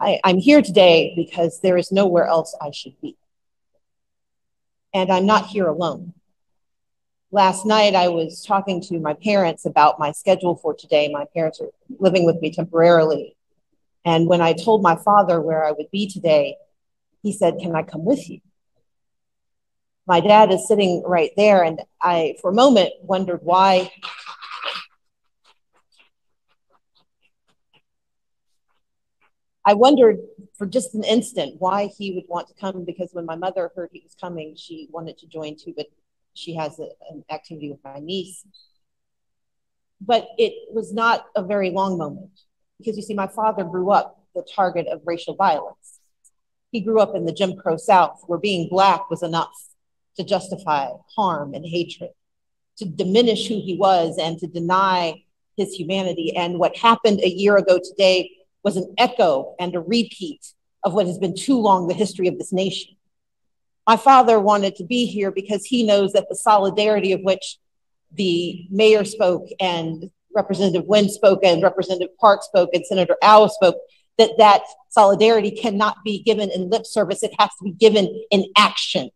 I'm here today because there is nowhere else I should be. And I'm not here alone. Last night, I was talking to my parents about my schedule for today. My parents are living with me temporarily. And when I told my father where I would be today, he said, "Can I come with you?" My dad is sitting right there, and I, for a moment, wondered why. I wondered for just an instant why he would want to come, because when my mother heard he was coming, she wanted to join too, but she has an activity with my niece. But it was not a very long moment, because you see, my father grew up the target of racial violence. He grew up in the Jim Crow South, where being Black was enough to justify harm and hatred, to diminish who he was and to deny his humanity. And what happened a year ago today was an echo and a repeat of what has been too long the history of this nation. My father wanted to be here because he knows that the solidarity of which the mayor spoke and Representative Wynn spoke and Representative Park spoke and Senator Owl spoke, that solidarity cannot be given in lip service. It has to be given in action.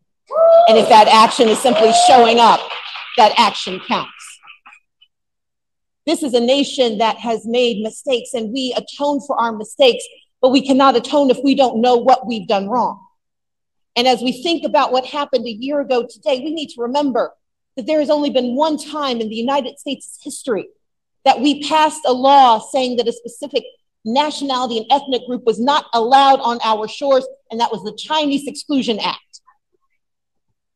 And if that action is simply showing up, that action counts. This is a nation that has made mistakes, and we atone for our mistakes, but we cannot atone if we don't know what we've done wrong. And as we think about what happened a year ago today, we need to remember that there has only been one time in the United States history that we passed a law saying that a specific nationality and ethnic group was not allowed on our shores, and that was the Chinese Exclusion Act.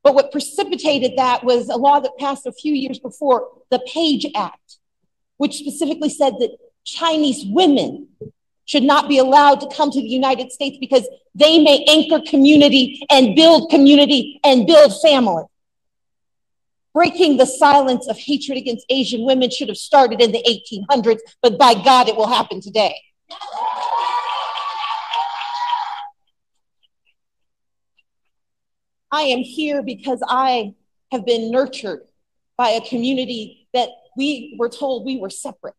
But what precipitated that was a law that passed a few years before, the Page Act, which specifically said that Chinese women should not be allowed to come to the United States because they may anchor community and build family. Breaking the silence of hatred against Asian women should have started in the 1800s, but by God, it will happen today. I am here because I have been nurtured by a community that we were told we were separate.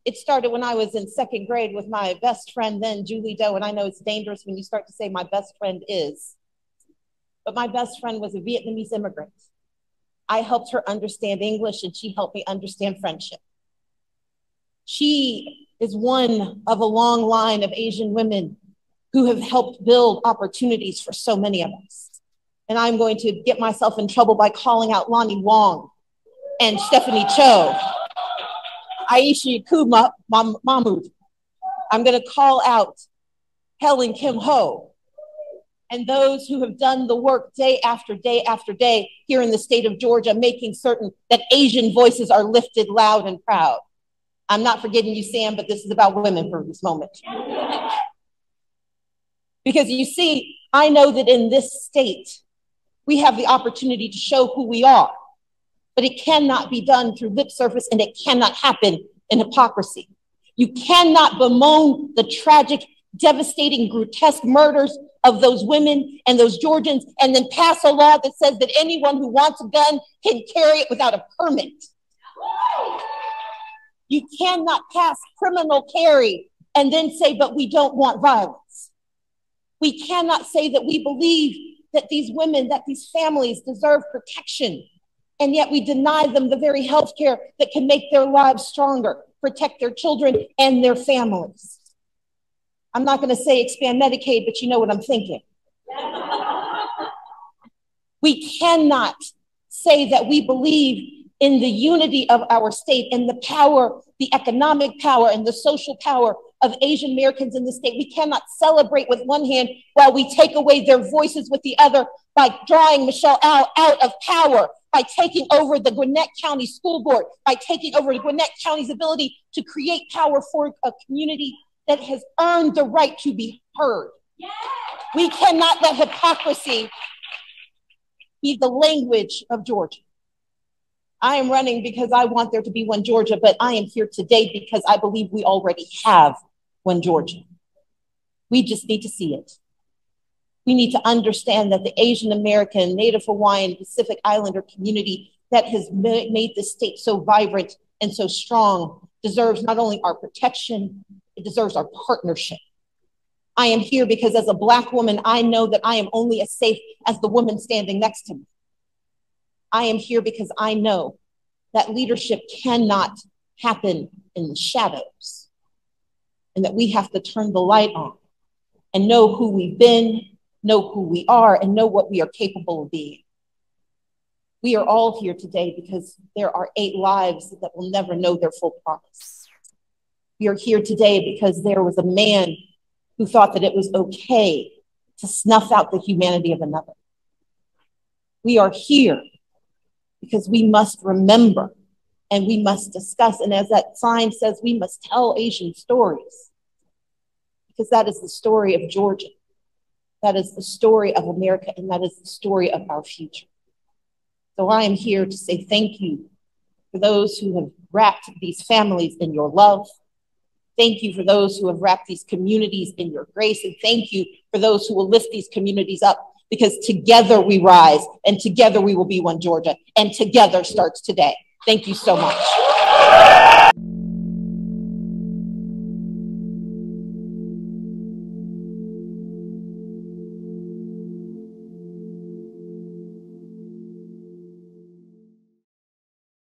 It started when I was in second grade with my best friend then, Julie Doe, and I know it's dangerous when you start to say my best friend is, but my best friend was a Vietnamese immigrant. I helped her understand English, and she helped me understand friendship. She is one of a long line of Asian women who have helped build opportunities for so many of us. And I'm going to get myself in trouble by calling out Lonnie Wong and Stephanie Cho, Aisha Mahmood. I'm going to call out Helen Kim Ho, and those who have done the work day after day after day here in the state of Georgia, making certain that Asian voices are lifted loud and proud. I'm not forgetting you, Sam, but this is about women for this moment. Because you see, I know that in this state, we have the opportunity to show who we are, but it cannot be done through lip service, and it cannot happen in hypocrisy. You cannot bemoan the tragic, devastating, grotesque murders of those women and those Georgians and then pass a law that says that anyone who wants a gun can carry it without a permit. You cannot pass criminal carry and then say, but we don't want violence. We cannot say that we believe that these women, that these families deserve protection, and yet we deny them the very health care that can make their lives stronger, protect their children and their families. I'm not going to say expand Medicaid, but you know what I'm thinking. We cannot say that we believe in the unity of our state and the power, the economic power and the social power of Asian Americans in the state. We cannot celebrate with one hand while we take away their voices with the other by drawing Michelle out of power, by taking over the Gwinnett County School Board, by taking over the Gwinnett County's ability to create power for a community that has earned the right to be heard. Yeah. We cannot let hypocrisy be the language of Georgia. I am running because I want there to be one Georgia, but I am here today because I believe we already have one Georgia. We just need to see it. We need to understand that the Asian American, Native Hawaiian, Pacific Islander community that has made this state so vibrant and so strong deserves not only our protection, it deserves our partnership. I am here because as a Black woman, I know that I am only as safe as the woman standing next to me. I am here because I know that leadership cannot happen in the shadows, and that we have to turn the light on and know who we've been, know who we are, and know what we are capable of being. We are all here today because there are 8 lives that will never know their full promise. We are here today because there was a man who thought that it was okay to snuff out the humanity of another. We are here because we must remember and we must discuss. And as that sign says, we must tell Asian stories, because that is the story of Georgia. That is the story of America, and that is the story of our future. So I am here to say thank you for those who have wrapped these families in your love. Thank you for those who have wrapped these communities in your grace. And thank you for those who will lift these communities up, because together we rise, and together we will be one Georgia, and together starts today. Thank you so much.